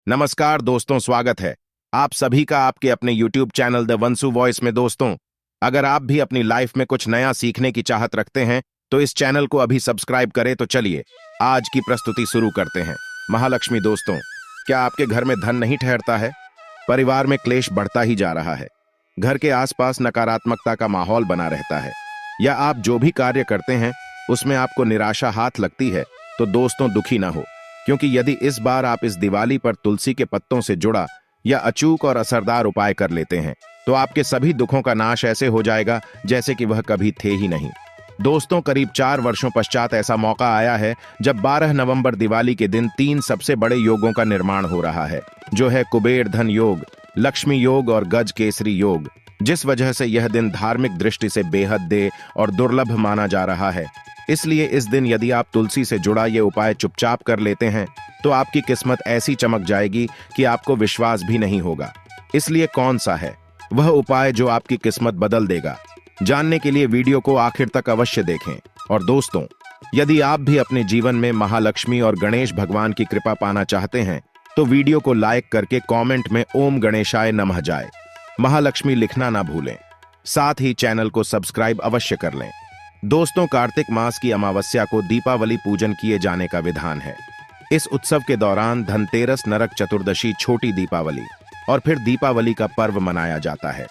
नमस्कार दोस्तों, स्वागत है आप सभी का आपके अपने YouTube चैनल द वंसु वॉइस में। दोस्तों, अगर आप भी अपनी लाइफ में कुछ नया सीखने की चाहत रखते हैं तो इस चैनल को अभी सब्सक्राइब करें। तो चलिए आज की प्रस्तुति शुरू करते हैं। महालक्ष्मी। दोस्तों, क्या आपके घर में धन नहीं ठहरता है? परिवार में क्लेश बढ़ता ही जा रहा है, घर के आसपास नकारात्मकता का माहौल बना रहता है, या आप जो भी कार्य करते हैं उसमें आपको निराशा हाथ लगती है, तो दोस्तों दुखी ना हो, क्योंकि यदि इस बार आप इस दिवाली पर तुलसी के पत्तों से जुड़ा या अचूक और असरदार उपाय कर लेते हैं तो आपके सभी दुखों का नाश ऐसे हो जाएगा जैसे कि वह कभी थे ही नहीं। दोस्तों, करीब 4 वर्षों पश्चात ऐसा मौका आया है जब 12 नवंबर दिवाली के दिन 3 सबसे बड़े योगों का निर्माण हो रहा है, जो है कुबेर धन योग, लक्ष्मी योग और गज केसरी योग, जिस वजह से यह दिन धार्मिक दृष्टि से बेहद देय और दुर्लभ माना जा रहा है। इसलिए इस दिन यदि आप तुलसी से जुड़ा ये उपाय चुपचाप कर लेते हैं तो आपकी किस्मत ऐसी चमक जाएगी कि आपको विश्वास भी नहीं होगा। इसलिए कौन सा है वह उपाय जो आपकी किस्मत बदल देगा? जानने के लिए वीडियो को आखिर तक अवश्य देखें। और दोस्तों, यदि आप भी अपने जीवन में महालक्ष्मी और गणेश भगवान की कृपा पाना चाहते हैं तो वीडियो को लाइक करके कमेंट में ओम गणेशाय नमः जाए महालक्ष्मी लिखना ना भूलें। साथ ही चैनल को सब्सक्राइब अवश्य कर लें। दोस्तों, कार्तिक मास की अमावस्या को दीपावली पूजन किए जाने का विधान है। इस उत्सव के दौरान धनतेरस, नरक चतुर्दशी, छोटी दीपावली और फिर दीपावली का पर्व मनाया जाता है।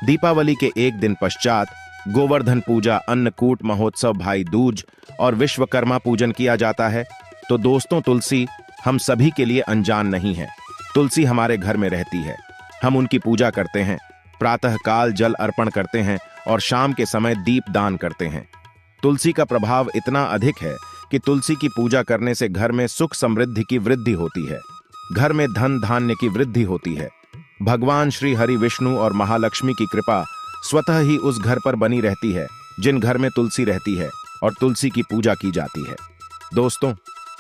दीपावली के एक दिन पश्चात गोवर्धन पूजा, अन्नकूट महोत्सव, भाई दूज और विश्वकर्मा पूजन किया जाता है। तो दोस्तों, तुलसी हम सभी के लिए अनजान नहीं है। तुलसी हमारे घर में रहती है, हम उनकी पूजा करते हैं, प्रातः काल जल अर्पण करते हैं और शाम के समय दीप दान करते हैं। तुलसी का प्रभाव इतना अधिक है कि तुलसी की पूजा करने से घर में सुख समृद्धि की वृद्धि होती है, घर में धन धान्य की वृद्धि होती है। भगवान श्री हरि, विष्णु और महालक्ष्मी की कृपा स्वतः ही उस घर पर बनी रहती है जिन घर में तुलसी रहती है और तुलसी की पूजा की जाती है। दोस्तों,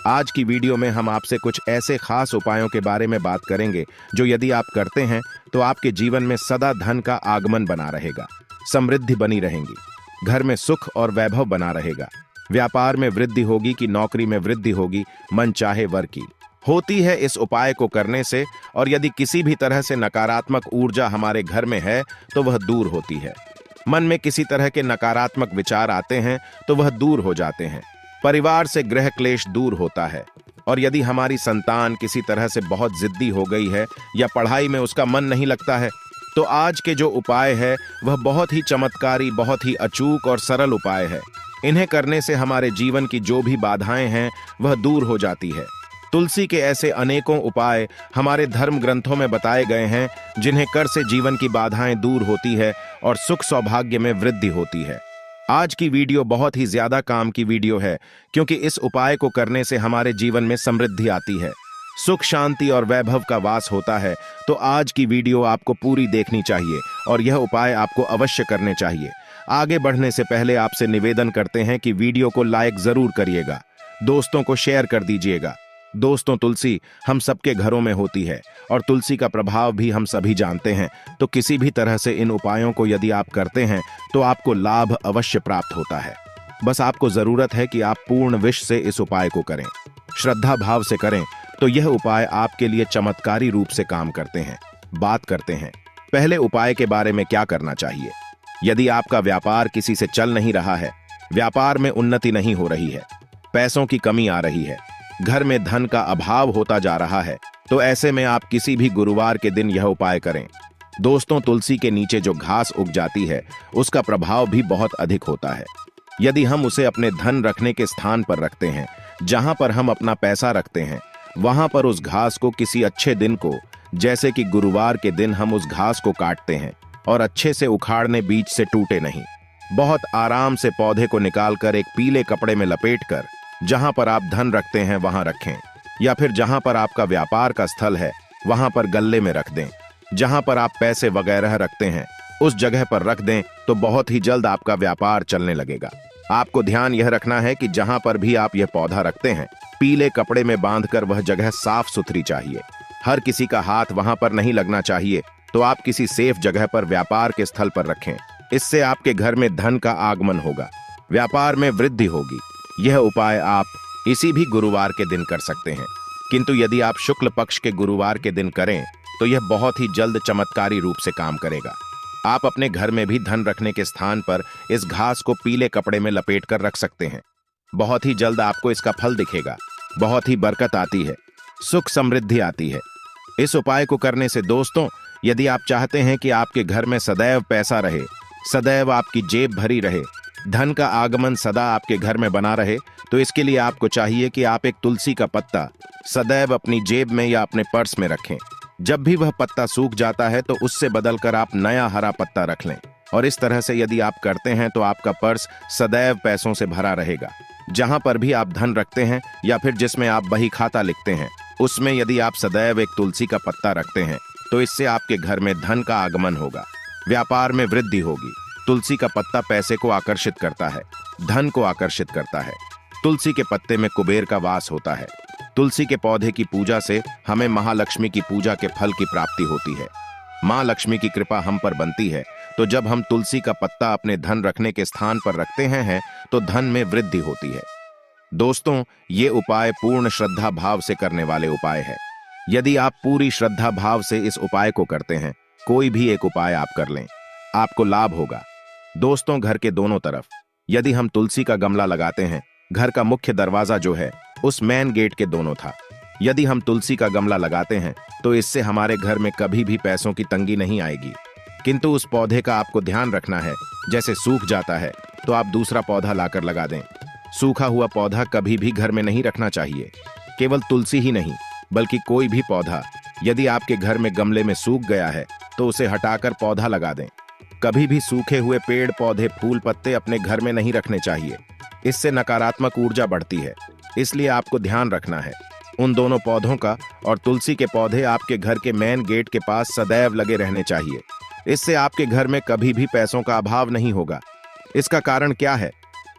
आज की वीडियो में हम आपसे कुछ ऐसे खास उपायों के बारे में बात करेंगे जो यदि आप करते हैं तो आपके जीवन में सदा धन का आगमन बना रहेगा, समृद्धि बनी रहेगी, घर में सुख और वैभव बना रहेगा, व्यापार में वृद्धि होगी कि नौकरी में वृद्धि होगी, मन चाहे वर की होती है इस उपाय को करने से। और यदि किसी भी तरह से नकारात्मक ऊर्जा हमारे घर में है तो वह दूर होती है। मन में किसी तरह के नकारात्मक विचार आते हैं तो वह दूर हो जाते हैं। परिवार से गृह क्लेश दूर होता है। और यदि हमारी संतान किसी तरह से बहुत जिद्दी हो गई है या पढ़ाई में उसका मन नहीं लगता है तो आज के जो उपाय है वह बहुत ही चमत्कारी, बहुत ही अचूक और सरल उपाय है। इन्हें करने से हमारे जीवन की जो भी बाधाएं हैं वह दूर हो जाती है। तुलसी के ऐसे अनेकों उपाय हमारे धर्म ग्रंथों में बताए गए हैं जिन्हें कर से जीवन की बाधाएं दूर होती है और सुख सौभाग्य में वृद्धि होती है। आज की वीडियो बहुत ही ज्यादा काम की वीडियो है, क्योंकि इस उपाय को करने से हमारे जीवन में समृद्धि आती है, सुख शांति और वैभव का वास होता है। तो आज की वीडियो आपको पूरी देखनी चाहिए और यह उपाय आपको अवश्य करने चाहिए। आगे बढ़ने से पहले आपसे निवेदन करते हैं कि वीडियो को लाइक जरूर करिएगा, दोस्तों को शेयर कर दीजिएगा। दोस्तों, तुलसी हम सबके घरों में होती है और तुलसी का प्रभाव भी हम सभी जानते हैं। तो किसी भी तरह से इन उपायों को यदि आप करते हैं तो आपको लाभ अवश्य प्राप्त होता है। बस आपको जरूरत है कि आप पूर्ण विश्वास से इस उपाय को करें, श्रद्धा भाव से करें, तो यह उपाय आपके लिए चमत्कारी रूप से काम करते हैं। बात करते हैं पहले उपाय के बारे में। क्या करना चाहिए? यदि आपका व्यापार किसी से चल नहीं रहा है, व्यापार में उन्नति नहीं हो रही है, पैसों की कमी आ रही है, घर में धन का अभाव होता जा रहा है, तो ऐसे में आप किसी भी गुरुवार के दिन यह उपाय करें। दोस्तों, तुलसी के नीचे जो घास उग जाती है उसका प्रभाव भी बहुत अधिक होता है। यदि हम उसे अपने धन रखने के स्थान पर रखते हैं, जहां पर हम अपना पैसा रखते हैं, वहां पर उस घास को किसी अच्छे दिन को, जैसे कि गुरुवार के दिन, हम उस घास को काटते हैं और अच्छे से उखाड़ने, बीच से टूटे नहीं, बहुत आराम से पौधे को निकालकर एक पीले कपड़े में लपेटकर जहां पर आप धन रखते हैं वहां रखें, या फिर जहां पर आपका व्यापार का स्थल है वहां पर गल्ले में रख दें। जहां पर आप पैसे वगैरह रखते हैं उस जगह पर रख दें, तो बहुत ही जल्द आपका व्यापार चलने लगेगा। आपको ध्यान यह रखना है कि जहां पर भी आप यह पौधा रखते हैं, पीले कपड़े में बांधकर वह जगह साफ सुथरी चाहिए। हर किसी का हाथ वहां पर नहीं लगना चाहिए। तो आप किसी सेफ जगह पर व्यापार के स्थल पर रखें। इससे आपके घर में धन का आगमन होगा, व्यापार में वृद्धि होगी। यह उपाय आप इसी भी गुरुवार के दिन कर सकते हैं। किंतु यदि आप शुक्ल पक्ष के गुरुवार के दिन करें तो यह बहुत ही जल्द चमत्कारी रूप से काम करेगा। आप अपने घर में भी धन रखने के स्थान पर इस घास को पीले कपड़े में लपेट कर रख सकते हैं। बहुत ही जल्द आपको इसका फल दिखेगा। बहुत ही बरकत आती है, सुख समृद्धि आती है। इस उपाय को करने से दोस्तों, यदि आप चाहते हैं कि आपके घर में सदैव पैसा रहे, सदैव आपकी जेब भरी रहे, धन का आगमन सदा आपके घर में बना रहे, तो इसके लिए आपको चाहिए कि आप एक तुलसी का पत्ता सदैव अपनी जेब में या अपने पर्स में रखें। जब भी वह पत्ता सूख जाता है तो उससे बदलकर आप नया हरा पत्ता रख लें। और इस तरह से यदि आप करते हैं तो आपका पर्स सदैव पैसों से भरा रहेगा। जहां पर भी आप धन रखते हैं या फिर जिसमें आप बही खाता लिखते हैं, उसमें यदि आप सदैव एक तुलसी का पत्ता रखते हैं तो इससे आपके घर में धन का आगमन होगा, व्यापार में वृद्धि होगी। तुलसी का पत्ता पैसे को आकर्षित करता है, धन को आकर्षित करता है। तुलसी के पत्ते में कुबेर का वास होता है। तुलसी के पौधे की पूजा से हमें महालक्ष्मी की पूजा के फल की प्राप्ति होती है। मां लक्ष्मी की कृपा हम पर बनती है। तो जब हम तुलसी का पत्ता अपने धन रखने के स्थान पर रखते हैं तो धन में वृद्धि होती है। दोस्तों, ये उपाय पूर्ण श्रद्धा भाव से करने वाले उपाय है। यदि आप पूरी श्रद्धा भाव से इस उपाय को करते हैं, कोई भी एक उपाय आप कर लें, आपको लाभ होगा। दोस्तों, घर के दोनों तरफ यदि हम तुलसी का गमला लगाते हैं, घर का मुख्य दरवाजा जो है उस मेन गेट के दोनों था, यदि हम तुलसी का गमला लगाते हैं तो इससे हमारे घर में कभी भी पैसों की तंगी नहीं आएगी। किंतु उस पौधे का आपको ध्यान रखना है, जैसे सूख जाता है तो आप दूसरा पौधा लाकर लगा दें। सूखा हुआ पौधा कभी भी घर में नहीं रखना चाहिए। केवल तुलसी ही नहीं बल्कि कोई भी पौधा यदि आपके घर में गमले में सूख गया है तो उसे हटाकर पौधा लगा दें। कभी भी सूखे हुए पेड़ पौधे फूल पत्ते अपने घर में नहीं रखने चाहिए, इससे नकारात्मक ऊर्जा बढ़ती है। इसलिए आपको ध्यान रखना है उन दोनों पौधों का। और तुलसी के पौधे आपके घर के मेन गेट के पास सदैव लगे रहने चाहिए। इससे आपके घर में कभी भी पैसों का अभाव नहीं होगा। इसका कारण क्या है?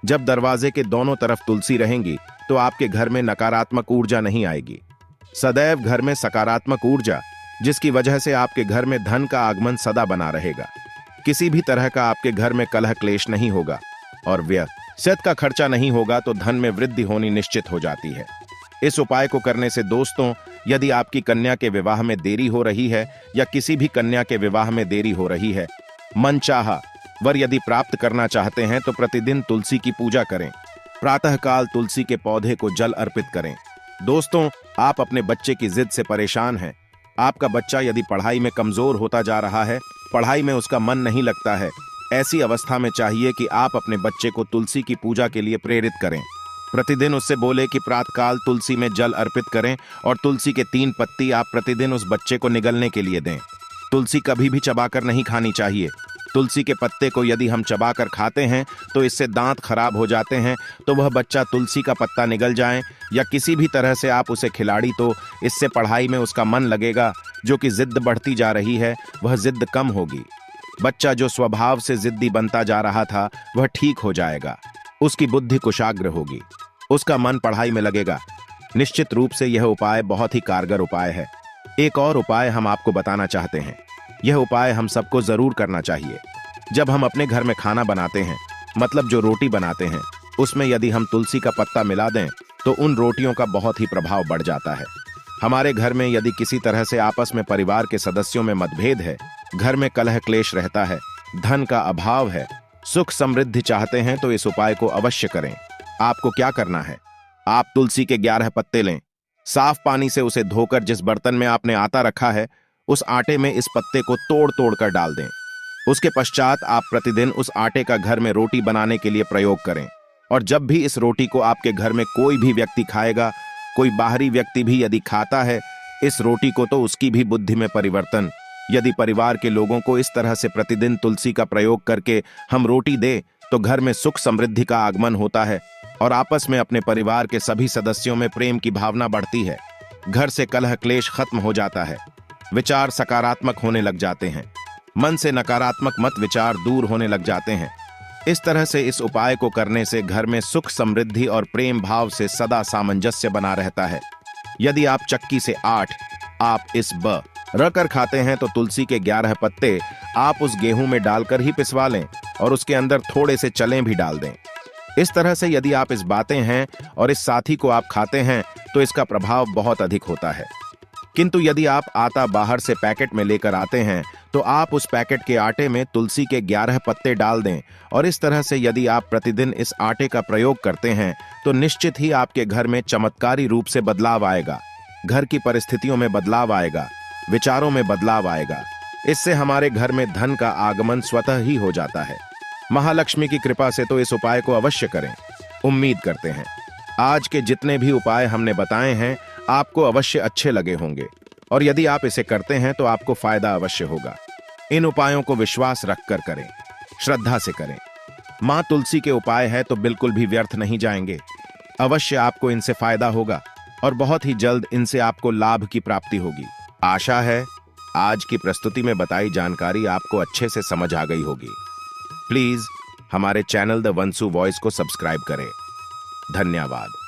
जब दरवाजे के दोनों तरफ तुलसी रहेंगी तो आपके घर में नकारात्मक ऊर्जा नहीं आएगी, सदैव घर में सकारात्मक ऊर्जा, जिसकी वजह से आपके घर में धन का आगमन सदा बना रहेगा। किसी भी तरह का आपके घर में कलह क्लेश नहीं होगा और व्यय सत का खर्चा नहीं होगा, तो धन में वृद्धि होनी निश्चित हो जाती है। इस उपाय को करने से दोस्तों, यदि आपकी कन्या के विवाह में देरी हो रही है या किसी भी कन्या के विवाह में देरी हो रही है, मनचाहा वर यदि प्राप्त करना चाहते हैं तो प्रतिदिन तुलसी की पूजा करें। प्रातःकाल तुलसी के पौधे को जल अर्पित करें। दोस्तों, आप अपने बच्चे की जिद से परेशान हैं। आपका बच्चा यदि पढ़ाई में कमजोर होता जा रहा है, पढ़ाई में उसका मन नहीं लगता है, ऐसी अवस्था में चाहिए कि आप अपने बच्चे को तुलसी की पूजा के लिए प्रेरित करें। प्रतिदिन उससे बोले कि प्रातःकाल तुलसी में जल अर्पित करें और तुलसी के 3 पत्ती आप प्रतिदिन उस बच्चे को निगलने के लिए दें। तुलसी कभी भी चबाकर नहीं खानी चाहिए। तुलसी के पत्ते को यदि हम चबाकर खाते हैं तो इससे दांत खराब हो जाते हैं। तो वह बच्चा तुलसी का पत्ता निगल जाए या किसी भी तरह से आप उसे खिलाड़ी, तो इससे पढ़ाई में उसका मन लगेगा। जो कि जिद बढ़ती जा रही है वह जिद कम होगी। बच्चा जो स्वभाव से जिद्दी बनता जा रहा था वह ठीक हो जाएगा। उसकी बुद्धि कुशाग्र होगी, उसका मन पढ़ाई में लगेगा। निश्चित रूप से यह उपाय बहुत ही कारगर उपाय है। एक और उपाय हम आपको बताना चाहते हैं। यह उपाय हम सबको जरूर करना चाहिए। जब हम अपने घर में खाना बनाते हैं, मतलब जो रोटी बनाते हैं, उसमें यदि हम तुलसी का पत्ता मिला दें तो उन रोटियों का बहुत ही प्रभाव बढ़ जाता है। हमारे घर में यदि किसी तरह से आपस में परिवार के सदस्यों में मतभेद है, घर में कलह क्लेश रहता है, धन का अभाव है, सुख समृद्धि चाहते हैं, तो इस उपाय को अवश्य करें। आपको क्या करना है? आप तुलसी के 11 पत्ते लें, साफ पानी से उसे धोकर जिस बर्तन में आपने आटा रखा है उस आटे में इस पत्ते को तोड़ तोड़ कर डाल दें। उसके पश्चात आप प्रतिदिन उस आटे का घर में रोटी बनाने के लिए प्रयोग करें। और जब भी इस रोटी को आपके घर में कोई भी व्यक्ति खाएगा, कोई बाहरी व्यक्ति भी यदि खाता है इस रोटी को, तो उसकी भी बुद्धि में परिवर्तन। यदि परिवार के लोगों को इस तरह से प्रतिदिन तुलसी का प्रयोग करके हम रोटी दें तो घर में सुख समृद्धि का आगमन होता है और आपस में अपने परिवार के सभी सदस्यों में प्रेम की भावना बढ़ती है। घर से कलह क्लेश खत्म हो जाता है, विचार सकारात्मक होने लग जाते हैं, मन से नकारात्मक मत विचार दूर होने लग जाते हैं। इस तरह से इस उपाय को करने से घर में सुख समृद्धि और प्रेम भाव से सदा सामंजस्य बना रहता है। यदि आप चक्की से 8 आप इस ब रकर खाते हैं तो तुलसी के 11 पत्ते आप उस गेहूं में डालकर ही पिसवा लें और उसके अंदर थोड़े से चलें भी डाल दें। इस तरह से यदि आप इस बातें हैं और इस साथी को आप खाते हैं तो इसका प्रभाव बहुत अधिक होता है। किंतु यदि आप आटा बाहर से पैकेट में लेकर आते हैं तो आप उस पैकेट के आटे में तुलसी के 11 पत्ते डाल दें और इस तरह से यदि आप प्रतिदिन इस आटे का प्रयोग करते हैं तो निश्चित ही आपके घर में चमत्कारी रूप से बदलाव आएगा। घर की परिस्थितियों में बदलाव आएगा, विचारों में बदलाव आएगा। इससे हमारे घर में धन का आगमन स्वतः ही हो जाता है। महालक्ष्मी की कृपा से तो इस उपाय को अवश्य करें। उम्मीद करते हैं आज के जितने भी उपाय हमने बताए हैं आपको अवश्य अच्छे लगे होंगे और यदि आप इसे करते हैं तो आपको फायदा अवश्य होगा। इन उपायों को विश्वास रखकर करें, श्रद्धा से करें। मां तुलसी के उपाय है तो बिल्कुल भी व्यर्थ नहीं जाएंगे। अवश्य आपको इनसे फायदा होगा और बहुत ही जल्द इनसे आपको लाभ की प्राप्ति होगी। आशा है आज की प्रस्तुति में बताई जानकारी आपको अच्छे से समझ आ गई होगी। प्लीज हमारे चैनल द वंसु वॉइस को सब्सक्राइब करें। धन्यवाद।